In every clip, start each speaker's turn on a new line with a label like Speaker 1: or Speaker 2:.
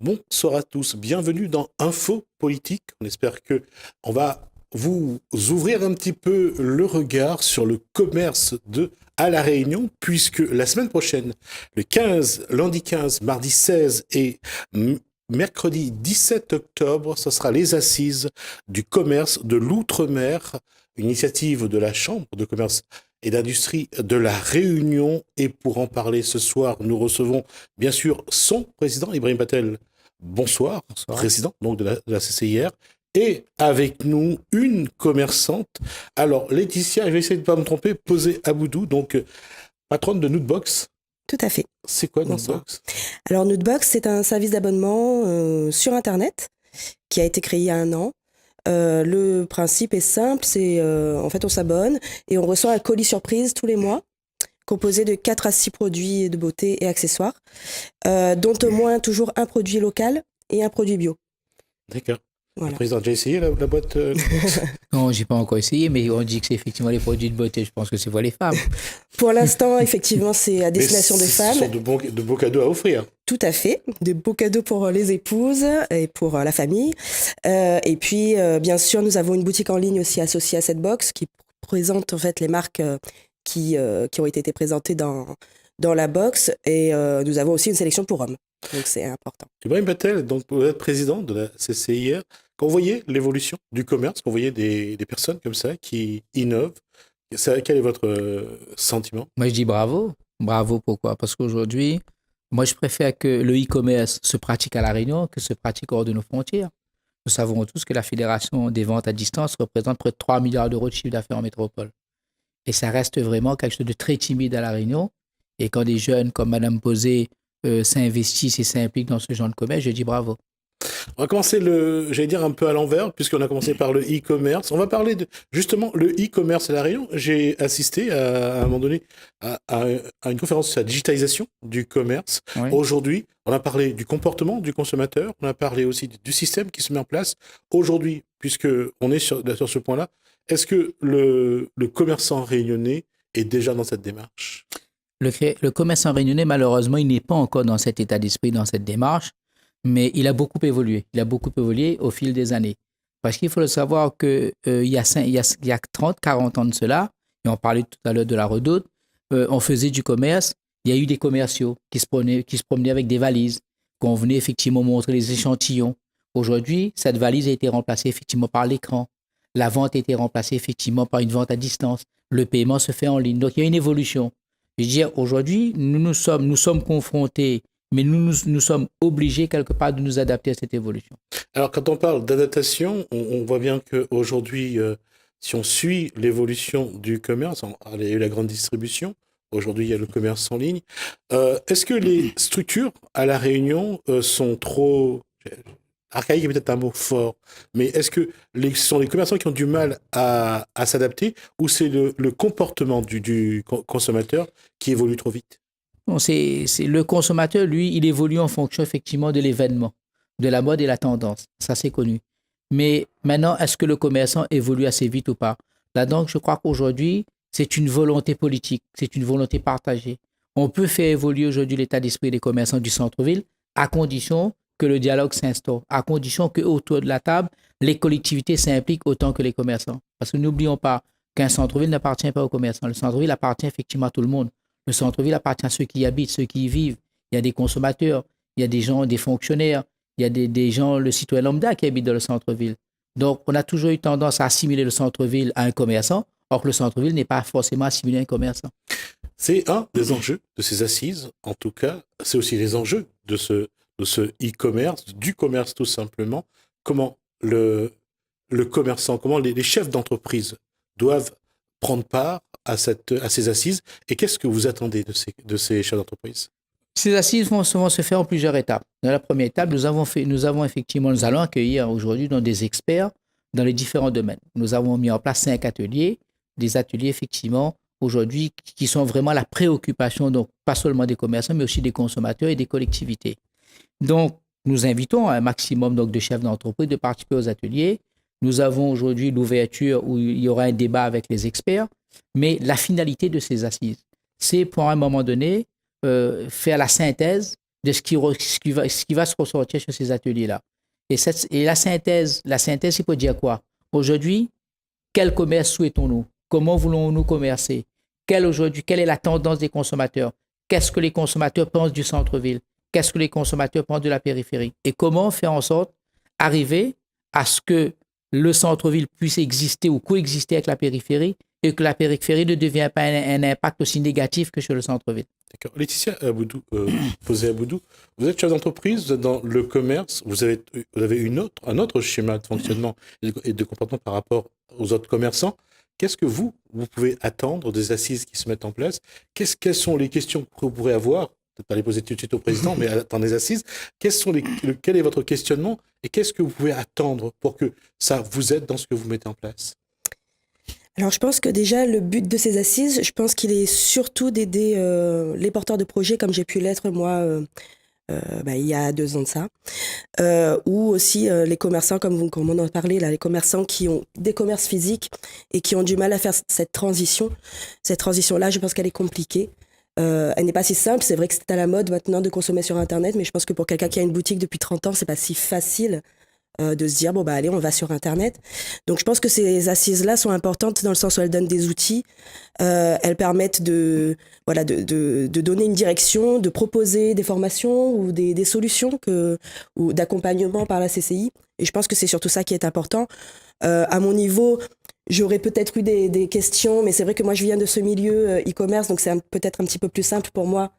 Speaker 1: Bonsoir à tous, bienvenue dans Info Politique. On espère que on va vous ouvrir un petit peu le regard sur le commerce à La Réunion, puisque la semaine prochaine, le 15, lundi 15, mardi 16 et mercredi 17 octobre, ce sera les assises du commerce de l'outre-mer, une initiative de la Chambre de commerce et d'industrie de La Réunion. Et pour en parler ce soir, nous recevons bien sûr son président, Ibrahim Patel. Bonsoir,
Speaker 2: Bonsoir.
Speaker 1: président donc de la CCIR. Et avec nous, une commerçante. Alors, Laetitia, je vais essayer de ne pas me tromper, Posé Aboudou, donc patronne de Nootbox.
Speaker 3: Tout à fait.
Speaker 1: C'est quoi
Speaker 3: Bonsoir.
Speaker 1: Nootbox?
Speaker 3: Alors, Nootbox, c'est un service d'abonnement sur Internet qui a été créé il y a 1 an. Le principe est simple, c'est en fait on s'abonne et on reçoit un colis surprise tous les mois composé de 4 à 6 produits de beauté et accessoires, dont au moins toujours un produit local et un produit bio.
Speaker 1: D'accord.
Speaker 3: Voilà.
Speaker 1: Le président a déjà essayé la boîte
Speaker 2: Non, j'ai pas encore essayé, mais on dit que c'est effectivement les produits de beauté. Je pense que c'est pour les femmes.
Speaker 3: Pour l'instant, effectivement, c'est à destination des femmes.
Speaker 1: Ce sont de beaux cadeaux à offrir.
Speaker 3: Tout à fait, de beaux cadeaux pour les épouses et pour la famille. Et puis, bien sûr, nous avons une boutique en ligne aussi associée à cette box qui présente en fait les marques qui ont été présentées dans la box. Et nous avons aussi une sélection pour hommes. Donc, c'est important.
Speaker 1: Ibrahim Patel, donc vous êtes président de la CCIR. Quand vous voyez l'évolution du commerce, quand vous voyez des personnes comme ça qui innovent, quel est votre sentiment?
Speaker 2: Moi, je dis bravo. Bravo, pourquoi? Parce qu'aujourd'hui, moi, je préfère que le e-commerce se pratique à La Réunion que se pratique hors de nos frontières. Nous savons tous que la Fédération des ventes à distance représente près de 3 milliards d'euros de chiffre d'affaires en métropole. Et ça reste vraiment quelque chose de très timide à La Réunion. Et quand des jeunes comme Madame Posé s'investissent et s'impliquent dans ce genre de commerce, je dis bravo.
Speaker 1: On va commencer j'allais dire un peu à l'envers, puisqu'on a commencé par le e-commerce. On va parler de, justement, le e-commerce à La Réunion. J'ai assisté à un moment donné à une conférence sur la digitalisation du commerce.
Speaker 2: Oui.
Speaker 1: Aujourd'hui, on a parlé du comportement du consommateur, on a parlé aussi du système qui se met en place. Aujourd'hui, puisque on est sur ce point-là, est-ce que le commerçant réunionnais est déjà dans cette démarche?
Speaker 2: Le commerçant réunionnais, malheureusement, il n'est pas encore dans cet état d'esprit, dans cette démarche, mais il a beaucoup évolué. Il a beaucoup évolué au fil des années. Parce qu'il faut le savoir qu'il y a 30, 40 ans de cela, et on parlait tout à l'heure de la Redoute, on faisait du commerce, il y a eu des commerciaux qui se promenaient avec des valises, qu'on venait effectivement montrer les échantillons. Aujourd'hui, cette valise a été remplacée effectivement par l'écran. La vente a été remplacée effectivement par une vente à distance. Le paiement se fait en ligne. Donc, il y a une évolution. Je veux dire, aujourd'hui, nous sommes confrontés, mais nous sommes obligés quelque part de nous adapter à cette évolution.
Speaker 1: Alors, quand on parle d'adaptation, on voit bien qu'aujourd'hui, si on suit l'évolution du commerce, il y a eu la grande distribution, aujourd'hui il y a le commerce en ligne. Est-ce que les structures à La Réunion sont trop... Archaïque est peut-être un mot fort, mais est-ce que ce sont les commerçants qui ont du mal à s'adapter ou c'est le comportement du consommateur qui évolue trop vite?
Speaker 2: Bon, c'est le consommateur, lui, il évolue en fonction effectivement de l'événement, de la mode et la tendance. Ça, c'est connu. Mais maintenant, est-ce que le commerçant évolue assez vite ou pas? Là, donc, je crois qu'aujourd'hui, c'est une volonté politique, c'est une volonté partagée. On peut faire évoluer aujourd'hui l'état d'esprit des commerçants du centre-ville à condition que le dialogue s'instaure, à condition qu'autour de la table, les collectivités s'impliquent autant que les commerçants. Parce que n'oublions pas qu'un centre-ville n'appartient pas aux commerçants. Le centre-ville appartient effectivement à tout le monde. Le centre-ville appartient à ceux qui y habitent, ceux qui y vivent. Il y a des consommateurs, il y a des gens, des fonctionnaires, il y a des gens, le citoyen lambda qui habite dans le centre-ville. Donc, on a toujours eu tendance à assimiler le centre-ville à un commerçant, or que le centre-ville n'est pas forcément assimilé à un commerçant.
Speaker 1: C'est un des enjeux de ces assises, en tout cas. C'est aussi les enjeux de ce e-commerce, du commerce tout simplement. Comment le commerçant, comment les chefs d'entreprise doivent prendre part à ces assises et qu'est-ce que vous attendez de ces chefs d'entreprise?
Speaker 2: Ces assises vont souvent se faire en plusieurs étapes. Dans la première étape, nous allons accueillir aujourd'hui des experts dans les différents domaines. Nous avons mis en place 5 ateliers, des ateliers effectivement aujourd'hui qui sont vraiment la préoccupation, donc pas seulement des commerçants, mais aussi des consommateurs et des collectivités. Donc, nous invitons un maximum donc, de chefs d'entreprise de participer aux ateliers. Nous avons aujourd'hui l'ouverture où il y aura un débat avec les experts, mais la finalité de ces assises, c'est pour un moment donné faire la synthèse de ce qui va se ressortir sur ces ateliers-là. Et la synthèse, il peut dire quoi? Aujourd'hui, quel commerce souhaitons-nous? Comment voulons-nous commercer? Quelle est la tendance des consommateurs? Qu'est-ce que les consommateurs pensent du centre-ville? Qu'est-ce que les consommateurs pensent de la périphérie? Et comment faire en sorte d'arriver à ce que le centre-ville puisse exister ou coexister avec la périphérie et que la périphérie ne devienne pas un impact aussi négatif que sur le centre-ville.
Speaker 1: D'accord. Laetitia Aboudou, Posé Aboudou, vous êtes chef d'entreprise, vous êtes dans le commerce, vous avez un autre schéma de fonctionnement et de comportement par rapport aux autres commerçants. Qu'est-ce que vous pouvez attendre des assises qui se mettent en place? Quelles sont les questions que vous pourrez avoir? Peut-être pas les poser tout de suite au président, mais dans les assises, quel est votre questionnement et qu'est-ce que vous pouvez attendre pour que ça vous aide dans ce que vous mettez en place?
Speaker 3: Alors, je pense que déjà, le but de ces assises, je pense qu'il est surtout d'aider les porteurs de projets, comme j'ai pu l'être, moi, il y a 2 ans de ça. Ou aussi les commerçants, comme on en parlait, là, les commerçants qui ont des commerces physiques et qui ont du mal à faire cette transition. Cette transition-là, je pense qu'elle est compliquée. Elle n'est pas si simple. C'est vrai que c'est à la mode maintenant de consommer sur Internet, mais je pense que pour quelqu'un qui a une boutique depuis 30 ans, c'est pas si facile de se dire, allez, on va sur Internet. Donc, je pense que ces assises-là sont importantes dans le sens où elles donnent des outils. Elles permettent de donner une direction, de proposer des formations ou des solutions ou d'accompagnement par la CCI. Et je pense que c'est surtout ça qui est important. À mon niveau, j'aurais peut-être eu des questions, mais c'est vrai que moi, je viens de ce milieu e-commerce, donc c'est peut-être un petit peu plus simple pour moi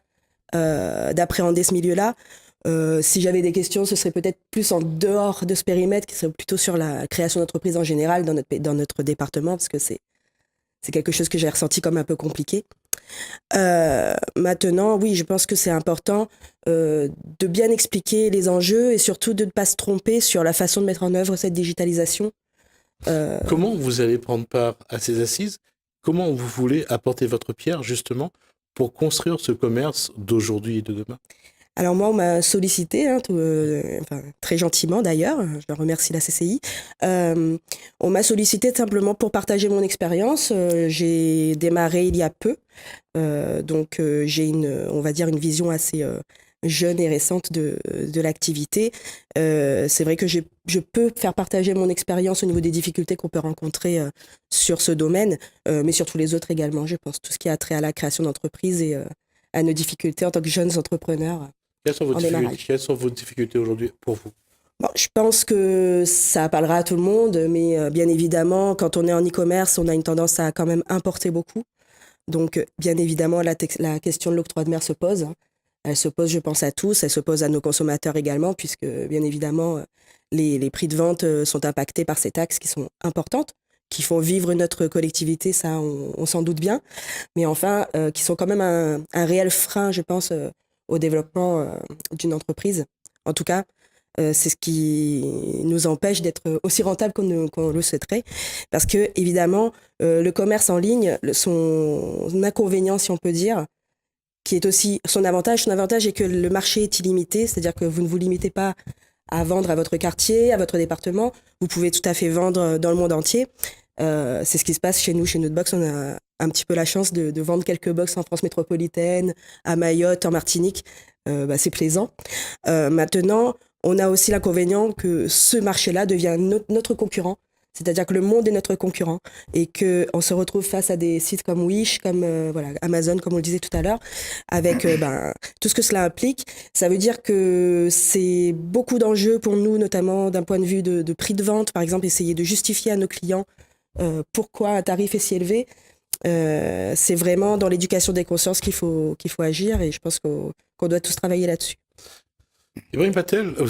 Speaker 3: d'appréhender ce milieu-là. Si j'avais des questions, ce serait peut-être plus en dehors de ce périmètre, qui serait plutôt sur la création d'entreprise en général dans notre département, parce que c'est quelque chose que j'ai ressenti comme un peu compliqué. Maintenant, oui, je pense que c'est important de bien expliquer les enjeux et surtout de ne pas se tromper sur la façon de mettre en œuvre cette digitalisation.
Speaker 1: Comment vous allez prendre part à ces assises? Comment vous voulez apporter votre pierre, justement, pour construire ce commerce d'aujourd'hui et de demain?
Speaker 3: Alors moi, on m'a sollicité, très gentiment d'ailleurs, je leur remercie la CCI. On m'a sollicité simplement pour partager mon expérience. J'ai démarré il y a peu, donc j'ai on va dire une vision assez jeune et récente de l'activité. C'est vrai que je peux faire partager mon expérience au niveau des difficultés qu'on peut rencontrer sur ce domaine, mais sur tous les autres également, je pense. Tout ce qui a trait à la création d'entreprise et à nos difficultés en tant que jeunes entrepreneurs.
Speaker 1: Quelles sont vos difficultés aujourd'hui pour vous?
Speaker 3: Bon, je pense que ça parlera à tout le monde, mais bien évidemment, quand on est en e-commerce, on a une tendance à quand même importer beaucoup. Donc, bien évidemment, la question de l'octroi de mer se pose. Elle se pose, je pense, à tous. Elle se pose à nos consommateurs également, puisque, bien évidemment, les prix de vente sont impactés par ces taxes qui sont importantes, qui font vivre notre collectivité, ça, on s'en doute bien. Mais enfin, qui sont quand même un réel frein, je pense, au développement d'une entreprise. En tout cas, c'est ce qui nous empêche d'être aussi rentable qu'on le souhaiterait. Parce que, évidemment, le commerce en ligne, son inconvénient, si on peut dire, qui est aussi son avantage est que le marché est illimité, c'est-à-dire que vous ne vous limitez pas à vendre à votre quartier, à votre département, vous pouvez tout à fait vendre dans le monde entier. C'est ce qui se passe chez nous, chez notre box. On a un petit peu la chance de vendre quelques box en France métropolitaine, à Mayotte, en Martinique. C'est plaisant. Maintenant, on a aussi l'inconvénient que ce marché-là devient notre concurrent. C'est-à-dire que le monde est notre concurrent et qu'on se retrouve face à des sites comme Wish, comme Amazon, comme on le disait tout à l'heure, avec tout ce que cela implique. Ça veut dire que c'est beaucoup d'enjeux pour nous, notamment d'un point de vue de prix de vente, par exemple, essayer de justifier à nos clients pourquoi un tarif est si élevé. C'est vraiment dans l'éducation des consciences qu'il faut agir et je pense qu'on doit tous travailler là-dessus.
Speaker 1: Ibrahim Patel, je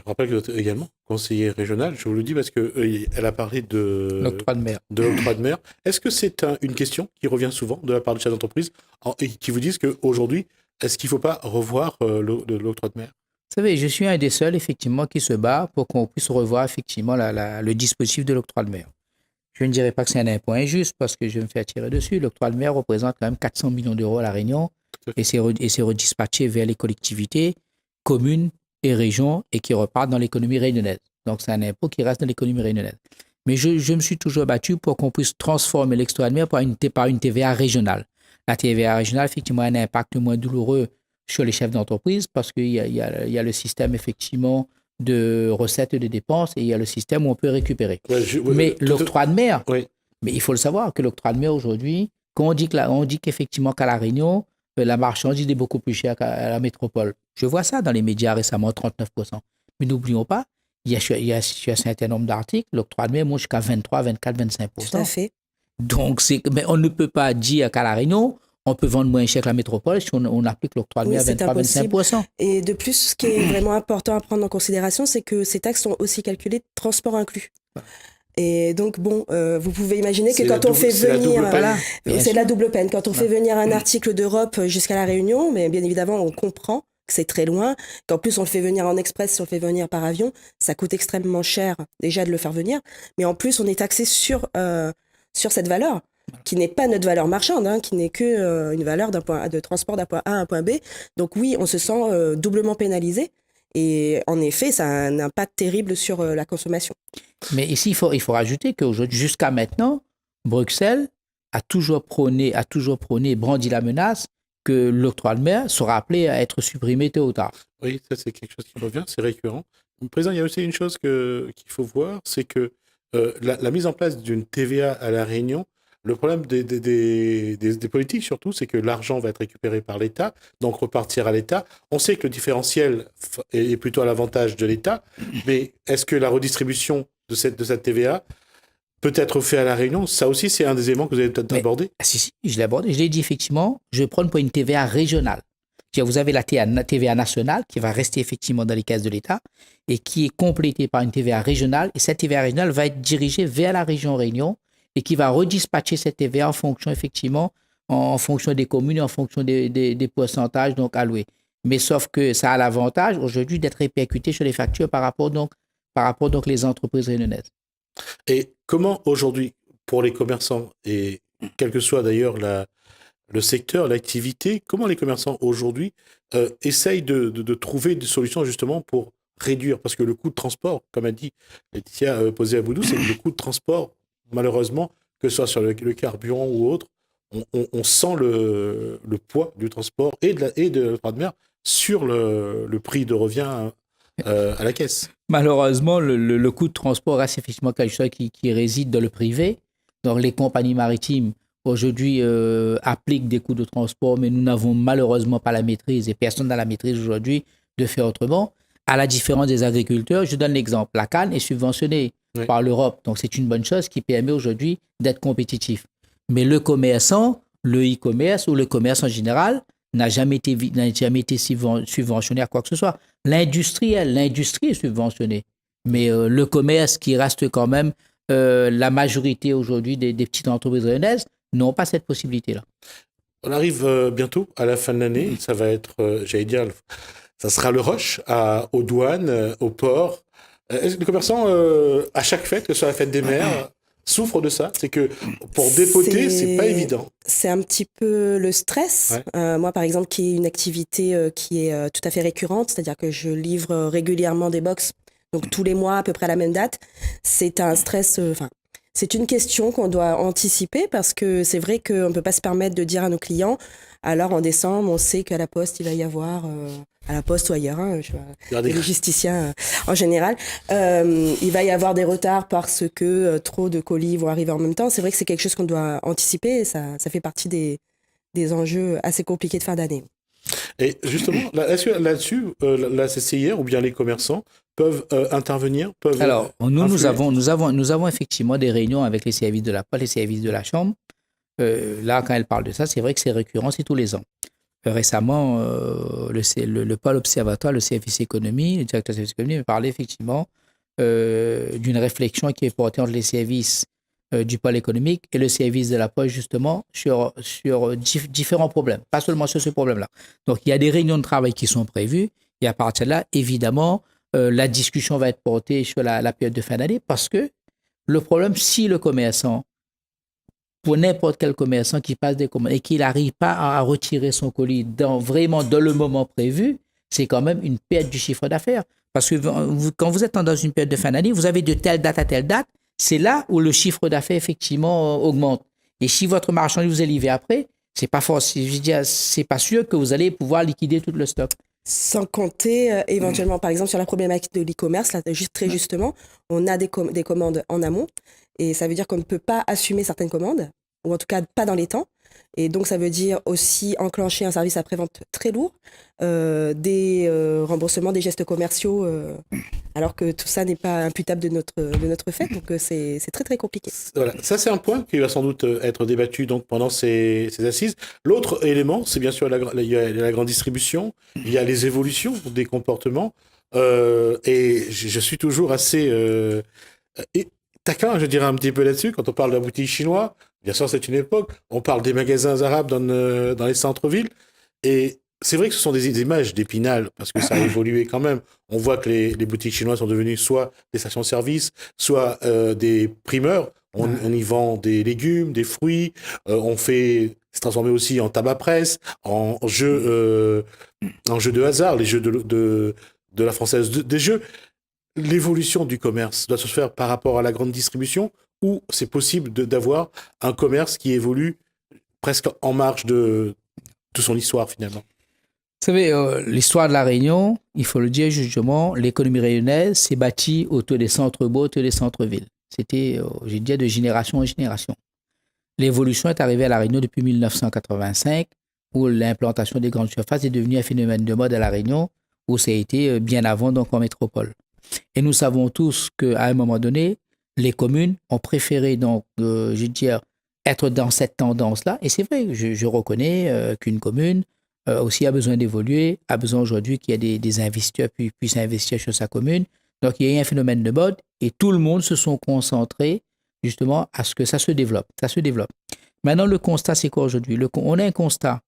Speaker 1: rappelle que vous êtes également conseiller régional, je vous le dis parce qu'elle a parlé de
Speaker 2: l'octroi de mer.
Speaker 1: Est-ce que c'est une question qui revient souvent de la part de chefs d'entreprise et qui vous disent qu'aujourd'hui, est-ce qu'il ne faut pas revoir l'octroi de mer?
Speaker 2: Vous savez, je suis un des seuls, effectivement, qui se bat pour qu'on puisse revoir, effectivement, le dispositif de l'octroi de mer. Je ne dirais pas que c'est un impôt injuste parce que je me fais tirer dessus. L'octroi de mer représente quand même 400 millions d'euros à La Réunion et c'est redispatché vers les collectivités, communes et régions et qui repartent dans l'économie réunionnaise. Donc, c'est un impôt qui reste dans l'économie réunionnaise. Mais je me suis toujours battu pour qu'on puisse transformer l'octroi de mer par une TVA régionale. La TVA régionale, effectivement, a un impact moins douloureux sur les chefs d'entreprise parce qu'il y a le système effectivement de recettes et de dépenses et il y a le système où on peut récupérer. Mais l'octroi de mer, mais il faut le savoir que l'octroi de mer aujourd'hui, quand on dit qu'effectivement qu'à La Réunion, la marchandise est beaucoup plus chère qu'à la métropole. Je vois ça dans les médias récemment, 39%. Mais n'oublions pas, il y a sur un certain nombre d'articles, l'octroi de mer monte jusqu'à 23, 24, 25%.
Speaker 3: Tout à fait.
Speaker 2: Donc, mais on ne peut pas dire qu'à La Réunion, on peut vendre moins cher que la métropole si on applique l'octroi de mer à 23-25%.
Speaker 3: Et de plus, ce qui est vraiment important à prendre en considération, c'est que ces taxes sont aussi calculées transport inclus. Et donc, bon, vous pouvez imaginer que quand on fait venir... C'est la double peine. Quand on fait venir un article d'Europe jusqu'à La Réunion, mais bien évidemment, on comprend que c'est très loin, qu'en plus on le fait venir en express, si on le fait venir par avion, ça coûte extrêmement cher déjà de le faire venir, mais en plus on est taxé sur cette valeur, qui n'est pas notre valeur marchande, qui n'est que une valeur de transport d'un point A à un point B. Donc oui, on se sent doublement pénalisé. Et en effet, ça a un impact terrible sur la consommation.
Speaker 2: Mais ici, il faut rajouter qu'aujourd'hui, jusqu'à maintenant, Bruxelles a toujours prôné, brandi la menace que l'octroi de mer sera appelé à être supprimé tôt ou tard.
Speaker 1: Oui, ça c'est quelque chose qui revient, c'est récurrent. Président, il y a aussi une chose qu'il faut voir, c'est que la mise en place d'une TVA à La Réunion, le problème des politiques surtout, c'est que l'argent va être récupéré par l'État, donc repartir à l'État. On sait que le différentiel est plutôt à l'avantage de l'État, mais est-ce que la redistribution de cette TVA peut être faite à La Réunion? Ça aussi, c'est un des éléments que vous avez peut-être abordé.
Speaker 2: Si, je l'ai abordé. Je l'ai dit effectivement, je vais prendre pour une TVA régionale. Vous avez la TVA nationale qui va rester effectivement dans les caisses de l'État et qui est complétée par une TVA régionale. Et cette TVA régionale va être dirigée vers la région Réunion et qui va redispatcher cette TVA en fonction, effectivement, en fonction des communes, en fonction des pourcentages donc alloués. Mais sauf que ça a l'avantage aujourd'hui d'être répercuté sur les factures par rapport donc les entreprises réunionnaises.
Speaker 1: Et comment aujourd'hui, pour les commerçants, et quel que soit d'ailleurs le secteur, l'activité, comment les commerçants aujourd'hui essayent de trouver des solutions justement pour réduire? Parce que le coût de transport, comme a dit Laetitia posé à Boudou, c'est que le coût de transport, malheureusement, que ce soit sur le carburant ou autre, on sent le poids du transport et de l'octroi de mer sur le prix de revient à la caisse.
Speaker 2: Malheureusement, le coût de transport reste effectivement quelque chose qui réside dans le privé. Donc, les compagnies maritimes, aujourd'hui, appliquent des coûts de transport, mais nous n'avons malheureusement pas la maîtrise, et personne n'a la maîtrise aujourd'hui de faire autrement. À la différence des agriculteurs, je donne l'exemple. La canne est subventionnée par l'Europe. Donc, c'est une bonne chose qui permet aujourd'hui d'être compétitif. Mais le commerçant, le e-commerce ou le commerce en général n'a jamais été subventionné à quoi que ce soit. L'industrie est subventionnée. Mais le commerce qui reste quand même la majorité aujourd'hui des petites entreprises réunionnaises n'ont pas cette possibilité-là.
Speaker 1: On arrive bientôt à la fin de l'année. Ça va être, j'allais dire, ça sera le rush aux douanes, aux ports. Est-ce que les commerçants, à chaque fête, que ce soit la fête des mères, souffrent de ça? C'est que pour dépoter, c'est pas évident.
Speaker 3: C'est un petit peu le stress. Ouais. Moi, par exemple, qui est une activité qui est tout à fait récurrente, c'est-à-dire que je livre régulièrement des box, donc tous les mois à peu près à la même date. C'est un stress... c'est une question qu'on doit anticiper parce que c'est vrai qu'on ne peut pas se permettre de dire à nos clients, alors en décembre, on sait qu'à la poste, il va y avoir... à la poste ou ailleurs, les logisticiens en général, il va y avoir des retards parce que trop de colis vont arriver en même temps. C'est vrai que c'est quelque chose qu'on doit anticiper et ça fait partie des enjeux assez compliqués de fin d'année.
Speaker 1: Et justement, là-dessus, la CCIR ou bien les commerçants peuvent intervenir
Speaker 2: Alors, nous avons effectivement des réunions avec les services de la poste, les services de la Chambre. Là, quand elle parle de ça, c'est vrai que c'est récurrent, c'est tous les ans. Récemment, le pôle observatoire, le service économie, le directeur du service économie me parlait effectivement d'une réflexion qui est portée entre les services du pôle économique et le service de la poste justement sur différents problèmes, pas seulement sur ce problème-là. Donc, il y a des réunions de travail qui sont prévues et à partir de là, évidemment, la discussion va être portée sur la période de fin d'année parce que le problème, si le commerçant, pour n'importe quel commerçant qui passe des commandes et qu'il n'arrive pas à retirer son colis vraiment dans le moment prévu, c'est quand même une perte du chiffre d'affaires. Parce que quand vous êtes dans une période de fin d'année, vous avez de telle date à telle date, c'est là où le chiffre d'affaires effectivement augmente. Et si votre marchandise vous est livré après, C'est pas forcément, je veux dire, c'est pas sûr que vous allez pouvoir liquider tout le stock.
Speaker 3: Sans compter éventuellement, par exemple, sur la problématique de l'e-commerce, là, très justement, on a des commandes en amont et ça veut dire qu'on ne peut pas assumer certaines commandes, ou en tout cas pas dans les temps. Et donc, ça veut dire aussi enclencher un service après-vente très lourd, des remboursements des gestes commerciaux, alors que tout ça n'est pas imputable de notre fait. Donc, c'est très, très compliqué.
Speaker 1: Voilà. Ça, c'est un point qui va sans doute être débattu donc, pendant ces assises. L'autre élément, c'est bien sûr il y a la grande distribution, il y a les évolutions des comportements. Et je suis toujours assez taquin, je dirais, un petit peu là-dessus, quand on parle d'un boutique chinois. Bien sûr, c'est une époque. On parle des magasins arabes dans les centres-villes. Et c'est vrai que ce sont des images d'Épinal, parce que ça a évolué quand même. On voit que les boutiques chinoises sont devenues soit des stations-service, soit des primeurs. On y vend des légumes, des fruits. C'est transformé aussi en tabac-presse, en jeux de hasard, les jeux de la Française des Jeux. L'évolution du commerce doit se faire par rapport à la grande distribution, ou c'est possible d'avoir un commerce qui évolue presque en marge de son histoire finalement.
Speaker 2: Vous savez, l'histoire de la Réunion, il faut le dire justement, l'économie réunionnaise s'est bâtie autour des centres-bourgs, autour des centres-villes. C'était, j'ai dit, de génération en génération. L'évolution est arrivée à la Réunion depuis 1985, où l'implantation des grandes surfaces est devenue un phénomène de mode à la Réunion, où ça a été bien avant donc en métropole. Et nous savons tous qu'à un moment donné, les communes ont préféré donc, je veux dire, être dans cette tendance-là. Et c'est vrai, je reconnais qu'une commune aussi a besoin d'évoluer, a besoin aujourd'hui qu'il y ait des investisseurs puissent investir sur sa commune. Donc, il y a eu un phénomène de mode et tout le monde se sont concentrés justement à ce que ça se développe. Ça se développe. Maintenant, le constat, c'est quoi aujourd'hui? On a un constat.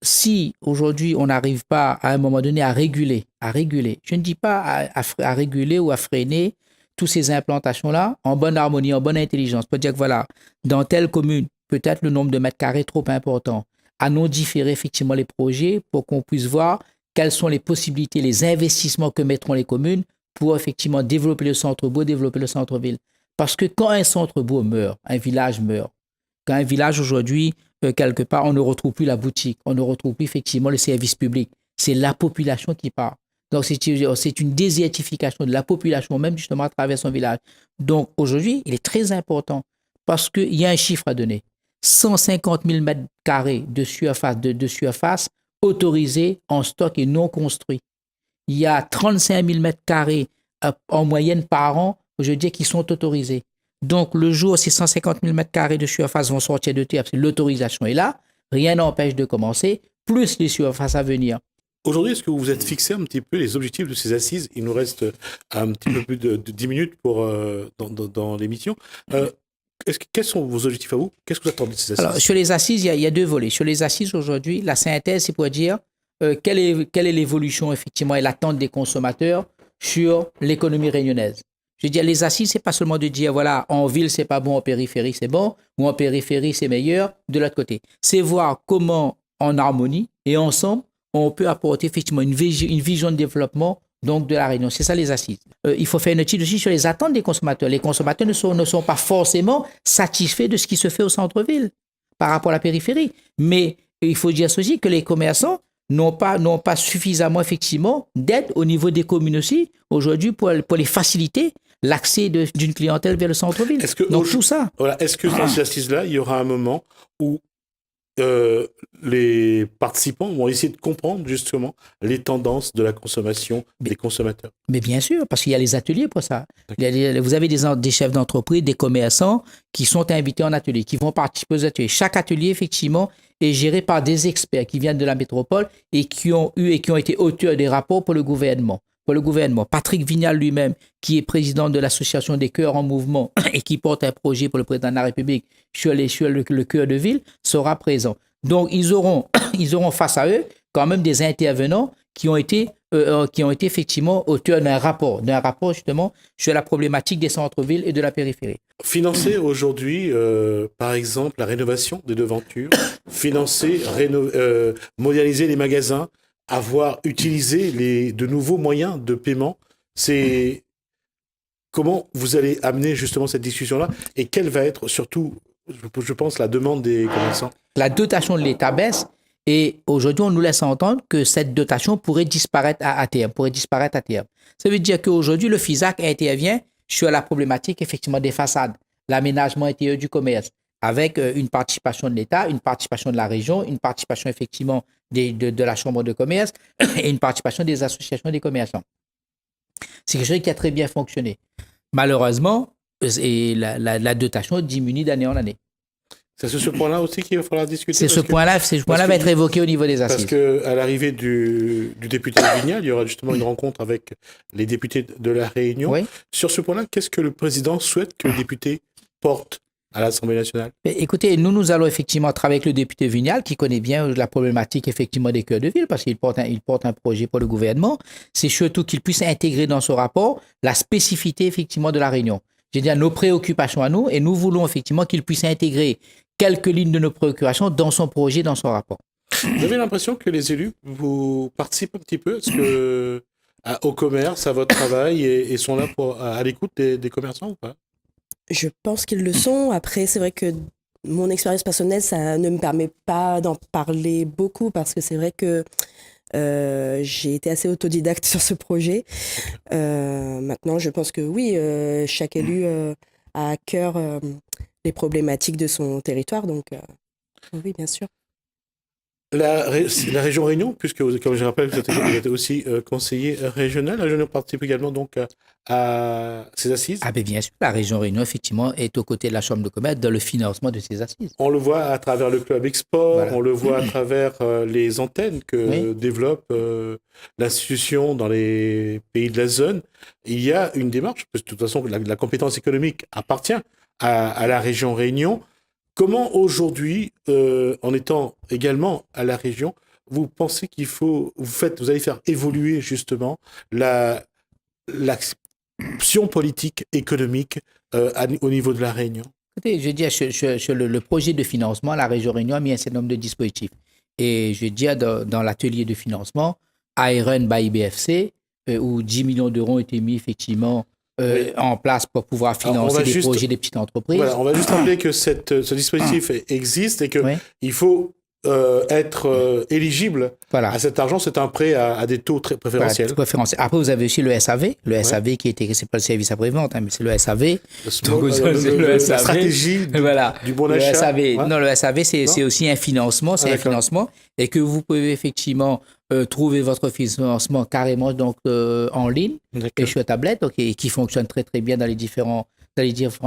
Speaker 2: Si aujourd'hui, on n'arrive pas à un moment donné à réguler, je ne dis pas à réguler ou à freiner toutes ces implantations-là en bonne harmonie, en bonne intelligence. Pour dire que voilà, dans telle commune, peut-être le nombre de mètres carrés est trop important. À non différer effectivement les projets pour qu'on puisse voir quelles sont les possibilités, les investissements que mettront les communes pour effectivement développer le centre-bourg, développer le centre-ville. Parce que quand un centre-bourg meurt, un village meurt. Quand un village aujourd'hui, quelque part, on ne retrouve plus la boutique, on ne retrouve plus effectivement le service public. C'est la population qui part. Donc, c'est une désertification de la population, même justement à travers son village. Donc, aujourd'hui, il est très important parce qu'il y a un chiffre à donner. 150 000 mètres carrés de surface autorisés en stock et non construits. Il y a 35 000 mètres carrés en moyenne par an, je dis, qui sont autorisés. Donc, le jour où ces 150 000 mètres carrés de surface vont sortir de terre, l'autorisation est là, rien n'empêche de commencer, plus les surfaces à venir.
Speaker 1: Aujourd'hui, est-ce que vous vous êtes fixé un petit peu les objectifs de ces assises? Il nous reste un petit peu plus de 10 minutes dans l'émission. Quels sont vos objectifs à vous? Qu'est-ce que vous attendez de ces assises?
Speaker 2: Alors, sur les assises, il y a deux volets. Sur les assises, aujourd'hui, la synthèse, c'est pour dire quelle est l'évolution, effectivement, et l'attente des consommateurs sur l'économie réunionnaise. Je veux dire, les assises, c'est pas seulement de dire, voilà, en ville, c'est pas bon, en périphérie, c'est bon, ou en périphérie, c'est meilleur, de l'autre côté. C'est voir comment, en harmonie et ensemble, on peut apporter effectivement une vision de développement donc de la Réunion. C'est ça les assises. Il faut faire une étude aussi sur les attentes des consommateurs. Les consommateurs ne sont pas forcément satisfaits de ce qui se fait au centre-ville par rapport à la périphérie. Mais il faut dire aussi que les commerçants n'ont pas suffisamment effectivement d'aide au niveau des communes aussi aujourd'hui pour les faciliter l'accès d'une clientèle vers le centre-ville. Donc tout ça.
Speaker 1: Voilà. Est-ce que dans ces assises-là, il y aura un moment où les participants vont essayer de comprendre justement les tendances de la consommation des consommateurs?
Speaker 2: Mais bien sûr, parce qu'il y a les ateliers pour ça. Vous avez des chefs d'entreprise, des commerçants qui sont invités en atelier, qui vont participer aux ateliers. Chaque atelier, effectivement, est géré par des experts qui viennent de la métropole et qui ont été auteurs des rapports pour le gouvernement. Patrick Vignal lui-même, qui est président de l'association des cœurs en mouvement et qui porte un projet pour le président de la République sur le cœur de ville, sera présent. Donc, ils auront face à eux quand même des intervenants qui ont été effectivement auteurs d'un rapport justement sur la problématique des centres-villes et de la périphérie.
Speaker 1: Financer aujourd'hui, par exemple, la rénovation des devantures, moderniser les magasins, avoir utilisé de nouveaux moyens de paiement, c'est comment vous allez amener justement cette discussion-là et quelle va être surtout je pense, la demande des commerçants.
Speaker 2: La dotation de l'État baisse et aujourd'hui, on nous laisse entendre que cette dotation pourrait disparaître à terme. Ça veut dire qu'aujourd'hui, le FISAC intervient sur la problématique effectivement des façades, l'aménagement intérieur du commerce, avec une participation de l'État, une participation de la région, une participation effectivement de la Chambre de commerce et une participation des associations des commerçants. C'est quelque chose qui a très bien fonctionné. Malheureusement, la dotation diminue d'année en année.
Speaker 1: C'est sur ce point-là aussi qu'il va falloir discuter.
Speaker 2: Ce point-là va être évoqué au niveau des assises.
Speaker 1: Parce qu'à l'arrivée du député de Vignal, il y aura justement une rencontre avec les députés de la Réunion.
Speaker 2: Oui.
Speaker 1: Sur ce point-là, qu'est-ce que le président souhaite que le député porte à l'Assemblée nationale?
Speaker 2: Écoutez, nous allons effectivement travailler avec le député Vignal qui connaît bien la problématique effectivement des cœurs de ville parce qu'il porte un projet pour le gouvernement. C'est surtout qu'il puisse intégrer dans ce rapport la spécificité effectivement de la Réunion. Je veux dire, nos préoccupations à nous et nous voulons effectivement qu'il puisse intégrer quelques lignes de nos préoccupations dans son projet, dans son rapport.
Speaker 1: Vous avez l'impression que les élus vous participent un petit peu au commerce, à votre travail et sont là à l'écoute des commerçants ou pas?
Speaker 3: Je pense qu'ils le sont. Après, c'est vrai que mon expérience personnelle, ça ne me permet pas d'en parler beaucoup parce que c'est vrai que j'ai été assez autodidacte sur ce projet. Maintenant, je pense que oui, chaque élu a à cœur les problématiques de son territoire. Donc, oui, bien sûr.
Speaker 1: La région Réunion, puisque, comme je rappelle, vous êtes aussi conseiller régional, la région participe également donc à ces assises.
Speaker 2: Ah ben bien sûr, la région Réunion, effectivement, est aux côtés de la Chambre de commerce dans le financement de ces assises.
Speaker 1: On le voit à travers le club export, voilà. On le voit à travers les antennes que développe l'institution dans les pays de la zone. Il y a une démarche, parce que de toute façon, la compétence économique appartient à la région Réunion. Comment aujourd'hui, en étant également à la région, vous pensez vous allez faire évoluer justement l'action politique économique au niveau de la Réunion?
Speaker 2: Écoutez, je veux dire, sur le projet de financement, la région Réunion a mis un certain nombre de dispositifs. Et je veux dire, dans l'atelier de financement, Iron by IBFC, où 10 millions d'euros ont été mis effectivement en place pour pouvoir financer des projets des petites entreprises.
Speaker 1: Voilà, on va juste rappeler que ce dispositif existe et qu'il faut être éligible à cet argent. C'est un prêt à des taux très préférentiels.
Speaker 2: Voilà, après, vous avez aussi le SAV. Le SAV qui est c'est pas le service après-vente, mais c'est le SAV.
Speaker 1: La stratégie du bon achat.
Speaker 2: Le SAV, non, le SAV, c'est aussi un financement. C'est un financement et que vous pouvez effectivement trouver votre financement carrément donc, en ligne et sur tablette, et qui fonctionne très, très bien dans les différents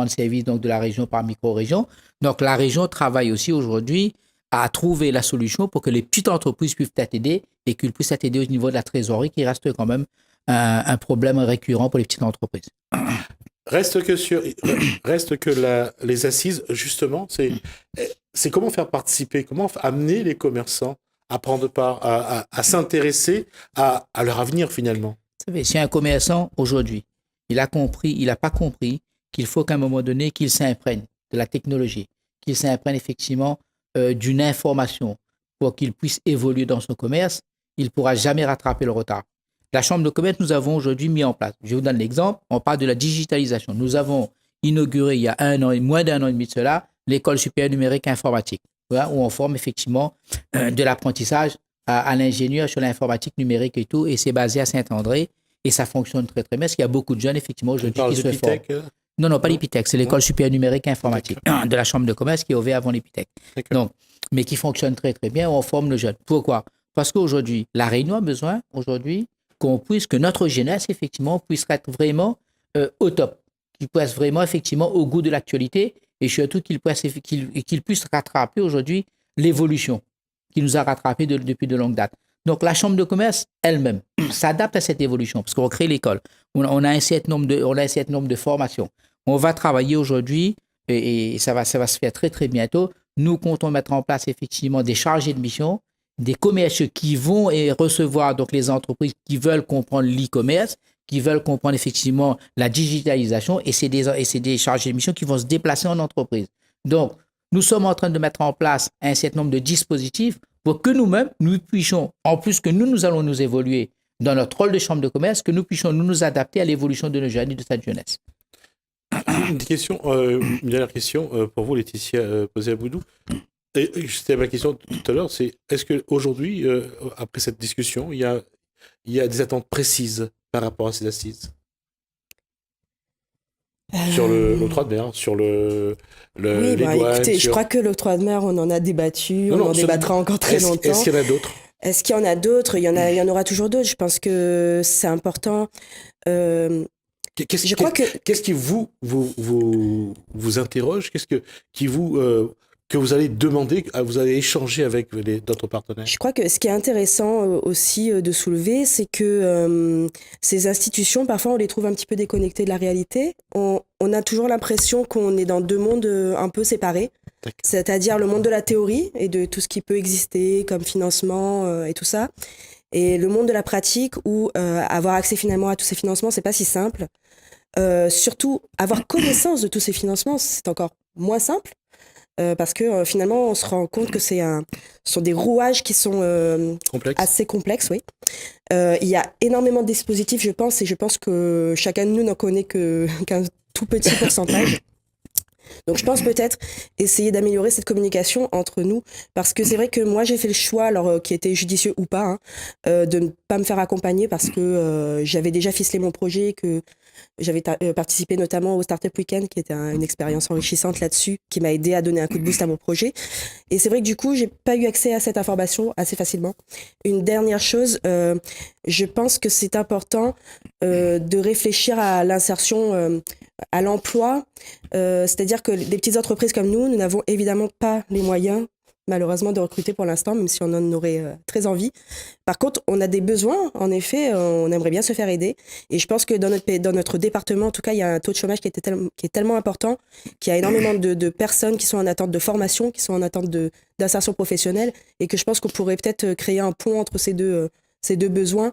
Speaker 2: services donc, de la région par micro-région. Donc, la région travaille aussi aujourd'hui à trouver la solution pour que les petites entreprises puissent être aidées et qu'ils puissent être aidés au niveau de la trésorerie qui reste quand même un problème récurrent pour les petites entreprises.
Speaker 1: Reste que les assises, justement, c'est comment faire participer, comment amener les commerçants à prendre part, à s'intéresser à leur avenir finalement.
Speaker 2: Vous savez, si un commerçant aujourd'hui, il n'a pas compris qu'il faut qu'à un moment donné, qu'il s'imprègne de la technologie, qu'il s'imprègne effectivement d'une information pour qu'il puisse évoluer dans son commerce, il ne pourra jamais rattraper le retard. La Chambre de commerce, nous avons aujourd'hui mis en place, je vous donne l'exemple, on parle de la digitalisation. Nous avons inauguré il y a moins d'un an et demi de cela, l'école supérieure numérique informatique, où on forme effectivement de l'apprentissage à l'ingénieur sur l'informatique numérique et tout, et c'est basé à Saint-André, et ça fonctionne très très bien, parce qu'il y a beaucoup de jeunes effectivement aujourd'hui qui se forment. Non, pas l'Épithèque, c'est l'école supérieure numérique informatique de la Chambre de commerce qui est ouverte avant l'Épithèque. Donc, mais qui fonctionne très très bien, on forme le jeune. Pourquoi? Parce qu'aujourd'hui, la Réunion a besoin aujourd'hui que notre jeunesse effectivement puisse être vraiment au top, qu'il puisse être vraiment effectivement au goût de l'actualité et surtout qu'il puisse rattraper aujourd'hui l'évolution qui nous a rattrapés depuis de longues dates. Donc la Chambre de commerce elle-même s'adapte à cette évolution parce qu'on crée l'école, on a un certain nombre de formations. On va travailler aujourd'hui et ça va se faire très très bientôt. Nous comptons mettre en place effectivement des chargés de mission, des commerciaux qui vont recevoir donc les entreprises qui veulent comprendre l'e-commerce, qui veulent comprendre effectivement la digitalisation et c'est des chargés de mission qui vont se déplacer en entreprise. Donc, nous sommes en train de mettre en place un certain nombre de dispositifs pour que nous-mêmes, nous puissions, en plus que nous allons nous évoluer dans notre rôle de chambre de commerce, que nous puissions nous adapter à l'évolution de nos jeunes et de cette jeunesse.
Speaker 1: Une dernière question pour vous, Laetitia Posey-Aboudou. Et c'était ma question tout à l'heure, c'est est-ce qu'aujourd'hui, après cette discussion, il y a des attentes précises par rapport à ces assises sur l'octroi de mer, sur les
Speaker 3: Oui,
Speaker 1: douanes,
Speaker 3: écoutez, je
Speaker 1: sur...
Speaker 3: crois que l'octroi de mer, on en a débattu,
Speaker 1: Non,
Speaker 3: on
Speaker 1: non,
Speaker 3: en débattra encore très longtemps.
Speaker 1: Est-ce qu'il y en a d'autres?
Speaker 3: Est-ce qu'il y en a d'autres? Il y en aura toujours d'autres. Je pense que c'est important. Je crois que
Speaker 1: Qu'est-ce qui vous interroge? Que vous allez demander, vous allez échanger avec d'autres partenaires?
Speaker 3: Je crois que ce qui est intéressant aussi de soulever, c'est que ces institutions, parfois, on les trouve un petit peu déconnectées de la réalité. On a toujours l'impression qu'on est dans deux mondes un peu séparés, c'est-à-dire le monde de la théorie et de tout ce qui peut exister comme financement et tout ça, et le monde de la pratique où avoir accès finalement à tous ces financements, c'est pas si simple. Surtout, avoir connaissance de tous ces financements, c'est encore moins simple. Parce que finalement, on se rend compte que ce sont des rouages qui sont assez complexes, oui. Il y a énormément de dispositifs, je pense, et je pense que chacun de nous n'en connaît qu'un tout petit pourcentage. Donc je pense peut-être essayer d'améliorer cette communication entre nous, parce que c'est vrai que moi j'ai fait le choix, alors qui était judicieux ou pas, de ne pas me faire accompagner parce que j'avais déjà ficelé mon projet, que j'avais participé notamment au Startup Weekend, qui était une expérience enrichissante là-dessus, qui m'a aidé à donner un coup de boost à mon projet. Et c'est vrai que du coup, j'ai pas eu accès à cette information assez facilement. Une dernière chose, je pense que c'est important de réfléchir à l'insertion, à l'emploi. C'est-à-dire que des petites entreprises comme nous n'avons évidemment pas les moyens, malheureusement, de recruter pour l'instant, même si on en aurait très envie. Par contre, on a des besoins, en effet, on aimerait bien se faire aider. Et je pense que dans notre département, en tout cas, il y a un taux de chômage qui est tellement important, qu'il y a énormément de personnes qui sont en attente de formation, qui sont en attente d'insertion professionnelle, et que je pense qu'on pourrait peut-être créer un pont entre ces deux besoins.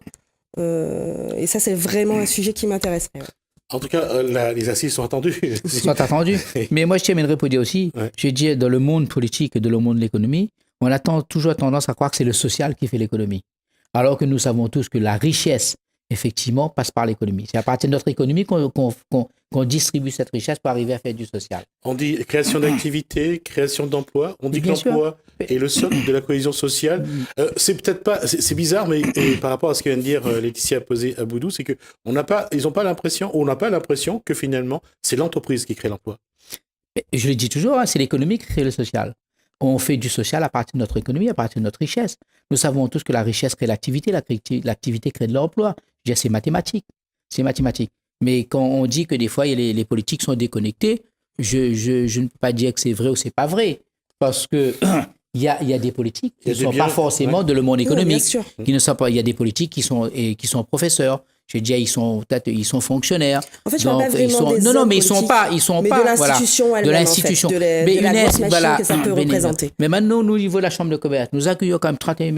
Speaker 3: Et ça, c'est vraiment un sujet qui m'intéresserait. Ouais.
Speaker 1: En tout cas, les assises sont attendues.
Speaker 2: Ils sont attendus. Mais moi, je terminerai pour dire aussi, je dis dans le monde politique et dans le monde de l'économie, on a toujours tendance à croire que c'est le social qui fait l'économie. Alors que nous savons tous que la richesse, effectivement, passe par l'économie. C'est à partir de notre économie qu'on distribue cette richesse pour arriver à faire du social.
Speaker 1: On dit création d'activités, création d'emplois. On dit que l'emploi est le socle de la cohésion sociale. C'est peut-être pas, c'est bizarre, mais par rapport à ce que vient de dire Laetitia Posey-Aboudou, c'est que on n'a pas l'impression que finalement c'est l'entreprise qui crée l'emploi.
Speaker 2: Je le dis toujours, c'est l'économie qui crée le social. On fait du social à partir de notre économie, à partir de notre richesse. Nous savons tous que la richesse crée l'activité, l'activité crée de l'emploi. Je veux dire, c'est mathématique. C'est mathématique. Mais quand on dit que des fois, les politiques sont déconnectés, je ne peux pas dire que c'est vrai ou c'est pas vrai. Parce que il y a des politiques qui ne sont pas forcément de le monde économique. Qui ne sont pas, il y a des politiques qui sont professeurs. Je veux dire, ils sont fonctionnaires.
Speaker 3: En fait, je parle pas vraiment des
Speaker 2: non, mais ils sont pas,
Speaker 3: mais de l'institution elle-même,
Speaker 2: de l'institution,
Speaker 3: en fait, de la grosse machine que ça peut représenter.
Speaker 2: Mais maintenant, nous, au niveau de la Chambre de commerce, nous accueillons quand même 31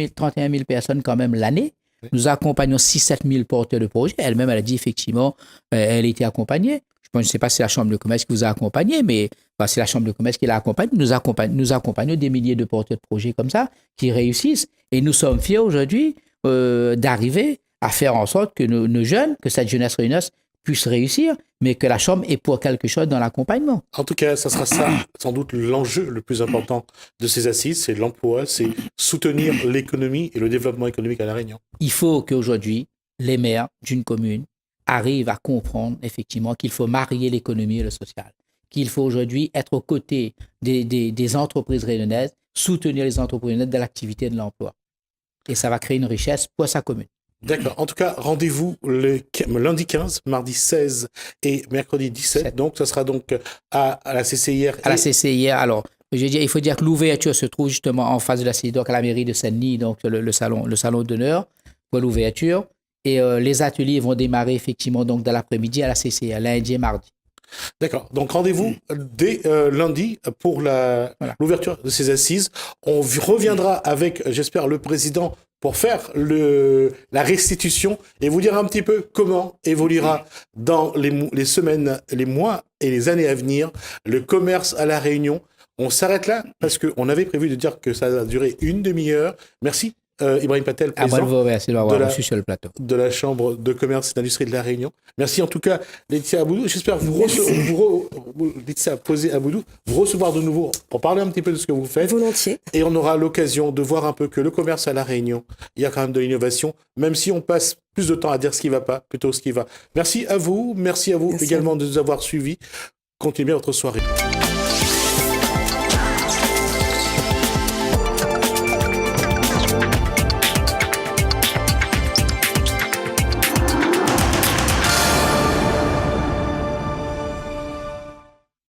Speaker 2: 000 personnes quand même l'année. Nous accompagnons 6-7 000 porteurs de projets. Elle-même, elle a dit effectivement, elle était accompagnée. Je ne sais pas si c'est la Chambre de commerce qui vous a accompagné, mais c'est la Chambre de commerce qui l'a accompagnée. Nous accompagnons des milliers de porteurs de projets comme ça qui réussissent. Et nous sommes fiers aujourd'hui d'arriver à faire en sorte que nos jeunes, que cette jeunesse réunisse, puisse réussir, mais que la Chambre ait pour quelque chose dans l'accompagnement.
Speaker 1: En tout cas, ça sera ça, sans doute, l'enjeu le plus important de ces assises, c'est l'emploi, c'est soutenir l'économie et le développement économique à La Réunion.
Speaker 2: Il faut qu'aujourd'hui, les maires d'une commune arrivent à comprendre effectivement qu'il faut marier l'économie et le social, qu'il faut aujourd'hui être aux côtés des entreprises réunionnaises, soutenir les entreprises réunionnaises de l'activité et de l'emploi. Et ça va créer une richesse pour sa commune.
Speaker 1: D'accord. En tout cas, rendez-vous le lundi 15, mardi 16 et mercredi 17. Donc, ça sera donc à la CCIR.
Speaker 2: À la CCIR. Alors, je veux dire, il faut dire que l'ouverture se trouve justement en face de la CCIR, donc à la mairie de Saint-Denis, donc le salon d'honneur pour l'ouverture. Et les ateliers vont démarrer effectivement donc dans l'après-midi à la CCIR, lundi et mardi.
Speaker 1: D'accord. Donc, rendez-vous dès lundi pour l'ouverture de ces assises. On reviendra avec, j'espère, le président pour faire la restitution et vous dire un petit peu comment évoluera dans les semaines, les mois et les années à venir le commerce à La Réunion. On s'arrête là parce qu'on avait prévu de dire que ça va durer une demi-heure. Merci Ibrahim Patel,
Speaker 2: À moi de
Speaker 1: président
Speaker 2: vous remercier de m'avoir
Speaker 1: de la-
Speaker 2: reçu sur le plateau.
Speaker 1: de la Chambre de commerce et d'industrie de La Réunion. Merci en tout cas, Laetitia Aboudou. J'espère Laetitia Posé Aboudou, vous recevoir de nouveau pour parler un petit peu de ce que vous faites.
Speaker 3: Volontiers.
Speaker 1: Et on aura l'occasion de voir un peu que le commerce à La Réunion, il y a quand même de l'innovation, même si on passe plus de temps à dire ce qui ne va pas, plutôt ce qui va. Merci à vous
Speaker 3: Merci
Speaker 1: également de nous avoir suivis. Continuez votre soirée.